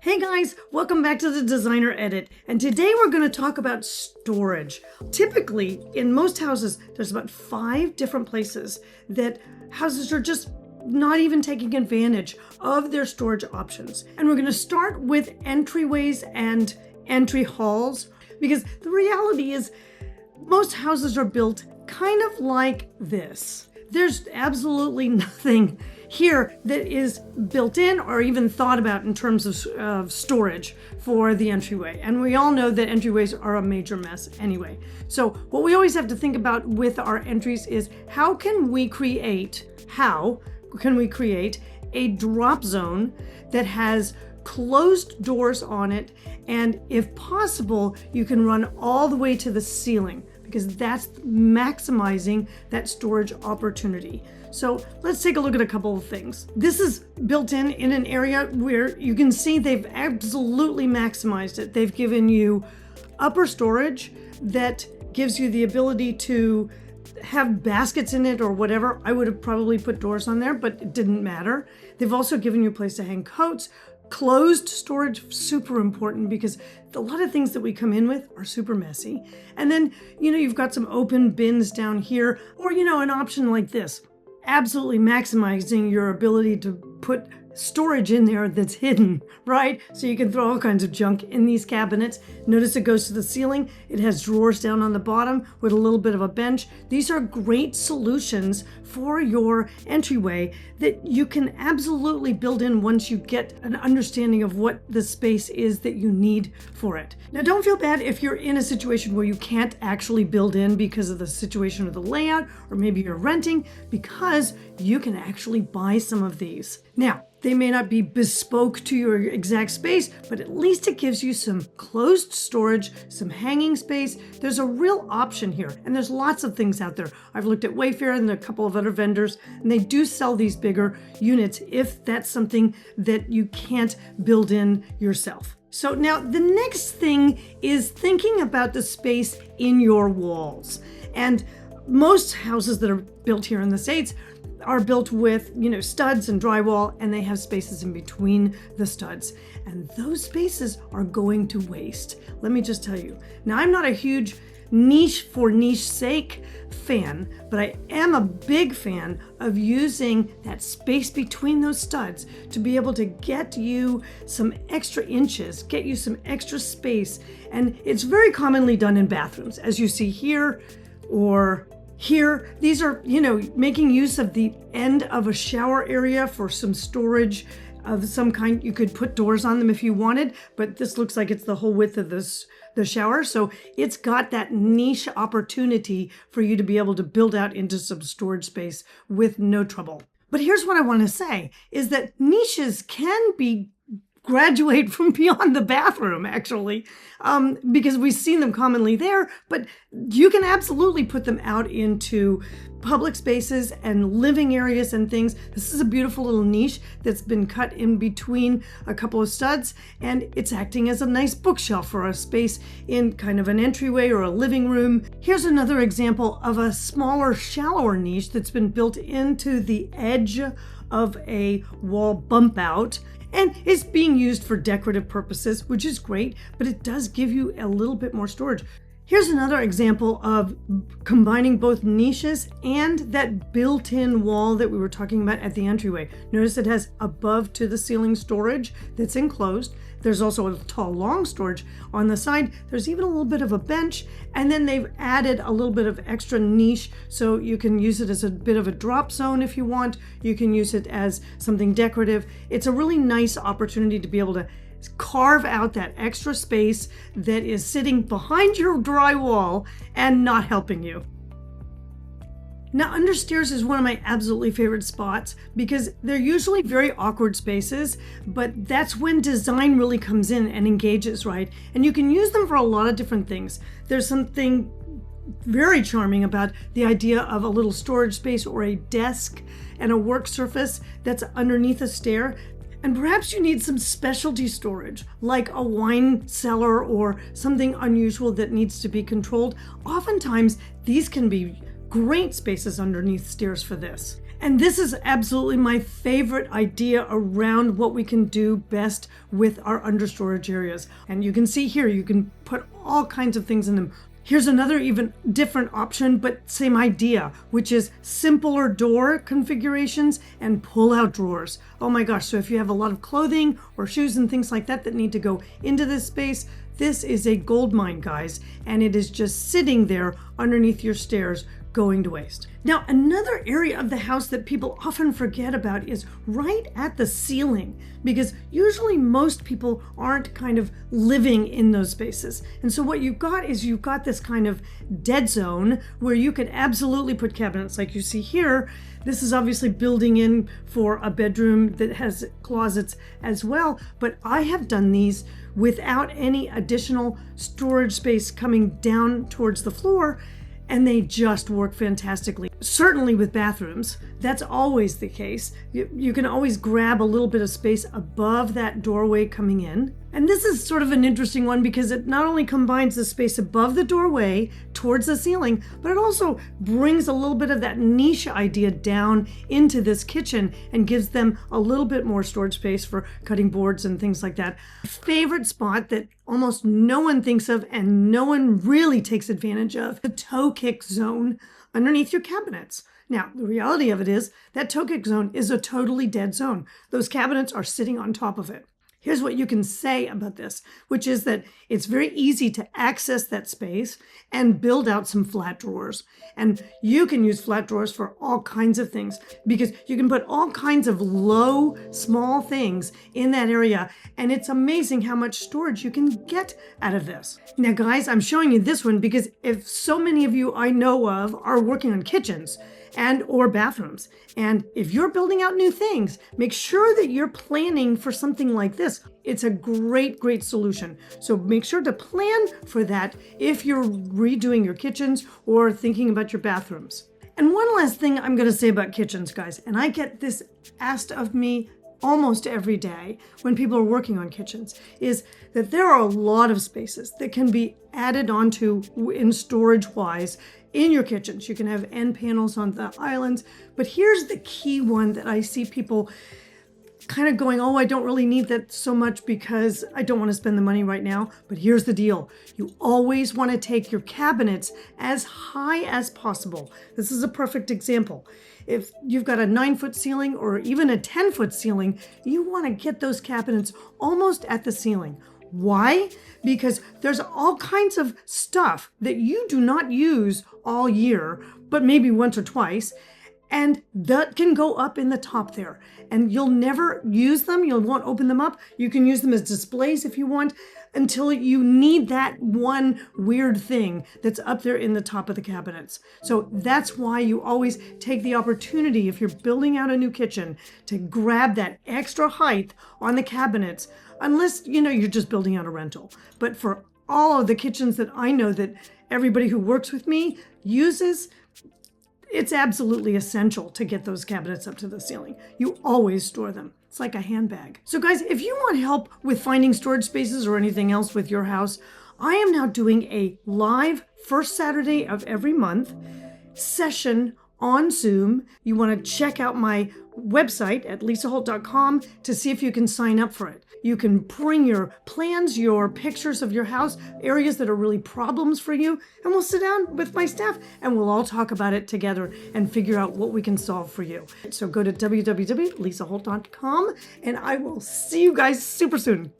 Hey guys, welcome back to the Designer Edit, and today we're going to talk about storage. Typically, in most houses, there's about 5 different places that houses are just not even taking advantage of their storage options. And we're going to start with entryways and entry halls, because the reality is most houses are built kind of like this. There's absolutely nothing here that is built in or even thought about in terms of storage for the entryway. And we all know that entryways are a major mess anyway. So what we always have to think about with our entries is how can we create a drop zone that has closed doors on it, and if possible, you can run all the way to the ceiling, because that's maximizing that storage opportunity. So let's take a look at a couple of things. This is built in an area where you can see they've absolutely maximized it. They've given you upper storage that gives you the ability to have baskets in it or whatever. I would have probably put doors on there, but it didn't matter. They've also given you a place to hang coats. Closed storage, super important, because a lot of things that we come in with are super messy. And then, you've got some open bins down here, or, an option like this. Absolutely maximizing your ability to put storage in there that's hidden, right? So you can throw all kinds of junk in these cabinets. Notice it goes to the ceiling. It has drawers down on the bottom with a little bit of a bench. These are great solutions for your entryway that you can absolutely build in once you get an understanding of what the space is that you need for it. Now, don't feel bad if you're in a situation where you can't actually build in because of the situation of the layout, or maybe you're renting, because you can actually buy some of these. Now, they may not be bespoke to your exact space, but at least it gives you some closed storage, some hanging space. There's a real option here, and there's lots of things out there. I've looked at Wayfair and a couple of other vendors, and they do sell these bigger units if that's something that you can't build in yourself. So now the next thing is thinking about the space in your walls. And most houses that are built here in the States are built with, studs and drywall, and they have spaces in between the studs. And those spaces are going to waste. Let me just tell you. Now, I'm not a huge niche for niche sake fan, but I am a big fan of using that space between those studs to be able to get you some extra inches, get you some extra space. And it's very commonly done in bathrooms, as you see here or here. These are, making use of the end of a shower area for some storage of some kind. You could put doors on them if you wanted, but this looks like it's the whole width of the shower. So it's got that niche opportunity for you to be able to build out into some storage space with no trouble. But here's what I want to say is that niches can graduate from beyond the bathroom, actually, because we've seen them commonly there, but you can absolutely put them out into public spaces and living areas and things. This is a beautiful little niche that's been cut in between a couple of studs, and it's acting as a nice bookshelf for a space in kind of an entryway or a living room. Here's another example of a smaller, shallower niche that's been built into the edge of a wall bump out. And it's being used for decorative purposes, which is great, but it does give you a little bit more storage. Here's another example of combining both niches and that built-in wall that we were talking about at the entryway. Notice it has above to the ceiling storage that's enclosed. There's also a tall, long storage on the side. There's even a little bit of a bench, and then they've added a little bit of extra niche, so you can use it as a bit of a drop zone if you want. You can use it as something decorative. It's a really nice opportunity to be able to carve out that extra space that is sitting behind your drywall and not helping you. Now, understairs is one of my absolutely favorite spots because they're usually very awkward spaces, but that's when design really comes in and engages, right? And you can use them for a lot of different things. There's something very charming about the idea of a little storage space or a desk and a work surface that's underneath a stair. And perhaps you need some specialty storage, like a wine cellar or something unusual that needs to be controlled. Oftentimes, these can be great spaces underneath stairs for this. And this is absolutely my favorite idea around what we can do best with our understorage areas. And you can see here, you can put all kinds of things in them. Here's another even different option, but same idea, which is simpler door configurations and pull-out drawers. Oh my gosh, so if you have a lot of clothing or shoes and things like that that need to go into this space, this is a gold mine, guys, and it is just sitting there underneath your stairs, going to waste. Now, another area of the house that people often forget about is right at the ceiling, because usually most people aren't kind of living in those spaces. And so what you've got is you've got this kind of dead zone where you could absolutely put cabinets like you see here. This is obviously building in for a bedroom that has closets as well, but I have done these without any additional storage space coming down towards the floor, and they just work fantastically. Certainly with bathrooms, that's always the case. You can always grab a little bit of space above that doorway coming in. And this is sort of an interesting one because it not only combines the space above the doorway towards the ceiling, but it also brings a little bit of that niche idea down into this kitchen and gives them a little bit more storage space for cutting boards and things like that. Favorite spot that almost no one thinks of and no one really takes advantage of, the toe kick zone underneath your cabinets. Now, the reality of it is that toe kick zone is a totally dead zone. Those cabinets are sitting on top of it. Here's what you can say about this, which is that it's very easy to access that space and build out some flat drawers. And you can use flat drawers for all kinds of things because you can put all kinds of low, small things in that area. And it's amazing how much storage you can get out of this. Now, guys, I'm showing you this one because if so many of you I know of are working on kitchens and or bathrooms, and if you're building out new things, make sure that you're planning for something like this. It's a great solution. So make sure to plan for that if you're redoing your kitchens or thinking about your bathrooms. And one last thing I'm going to say about kitchens, guys, and I get this asked of me almost every day when people are working on kitchens, is that there are a lot of spaces that can be added onto in storage wise in your kitchens. You can have end panels on the islands, but here's the key one that I see people kind of going, oh, I don't really need that so much because I don't want to spend the money right now. But here's the deal. You always want to take your cabinets as high as possible. This is a perfect example. If you've got a 9-foot ceiling or even a 10-foot ceiling, you want to get those cabinets almost at the ceiling. Why? Because there's all kinds of stuff that you do not use all year, but maybe once or twice, and that can go up in the top there. And you'll never use them. You won't open them up. You can use them as displays if you want until you need that one weird thing that's up there in the top of the cabinets. So that's why you always take the opportunity, if you're building out a new kitchen, to grab that extra height on the cabinets, unless, you're just building out a rental. But for all of the kitchens that I know that everybody who works with me uses, it's absolutely essential to get those cabinets up to the ceiling. You always store them. It's like a handbag. So guys, if you want help with finding storage spaces or anything else with your house, I am now doing a live first Saturday of every month session on Zoom. You want to check out my website at lisaholt.com to see if you can sign up for it. You can bring your plans, your pictures of your house, areas that are really problems for you, and we'll sit down with my staff and we'll all talk about it together and figure out what we can solve for you. So go to www.lisaholt.com and I will see you guys super soon.